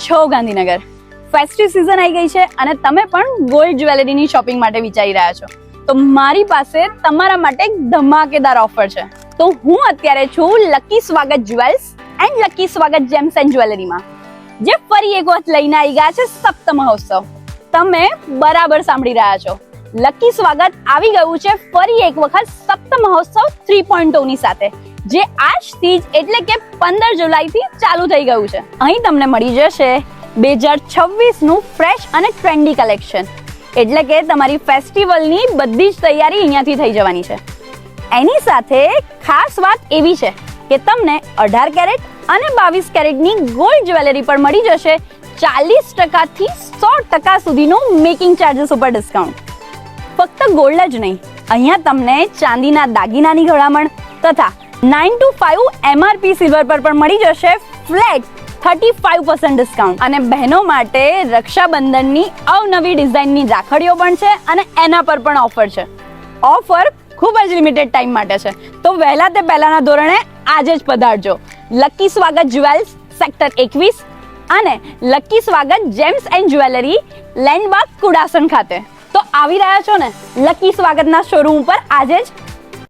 છો Gandhinagar? Festive season આવી ગઈ છે અને તમે પણ ગોલ્ડ જ્વેલરીની શોપિંગ માટે વિચારી રહ્યા છો, તો મારી પાસે તમારા માટે એક ધમાકેદાર ઓફર છે. તો હું અત્યારે છું લકી સ્વાગત જ્વેલ્સ એન્ડ લકી સ્વાગત જેમ્સ એન્ડ જ્વેલરીમાં, જે ફરી એક વખત લઈને આવી ગયા છે સપ્ત મહોત્સવ. તમે બરાબર સાંભળી રહ્યા છો, લકી સ્વાગત આવી ગયું છે ફરી એક વખત સપ્ત મહોત્સવ 3.0 ની સાથે, જે આજથી જ એટલે કે 15 જુલાઈથી ચાલુ થઈ ગયું છે. અહીં તમને મળી જશે 2026 નું ફ્રેશ અને ટ્રેન્ડી કલેક્શન, એટલે કે તમારી ફેસ્ટિવલની બધી જ તૈયારી અહીંયાથી થઈ જવાની છે. એની સાથે ખાસ વાત એવી છે કે તમને 18 કેરેટ અને 22 કેરેટની ગોલ્ડ જ્વેલરી પર મળી જશે 40% થી 100% સુધીનું મેકિંગ ચાર્જીસ ઉપર ડિસ્કાઉન્ટ. ફક્ત ગોલ્ડ જ નહીં, અહીંયા તમને ચાંદીના દાગીનાની ગળામણ તથા 9 to 5 MRP સિલ્વર પર પણ મળી જશે ફ્લેટ 35% ડિસ્કાઉન્ટ. અને બહેનો માટે રક્ષાબંધનની અવનવી ડિઝાઇનની રાખડીઓ પણ છે અને એના પર પણ ઓફર છે. ઓફર ખૂબ જ લિમિટેડ ટાઈમ માટે છે, તો વહેલા તે પહેલાના ધોરણે આજે જ પધારજો લકી સ્વાગત જ્વેલ્સ સેક્ટર 21 અને લકી સ્વાગત gems and jewellery landmark Kudasan ખાતે. તો આવી રહ્યા છો ને લકી સ્વાગતના શોરૂમ પર આજે જ?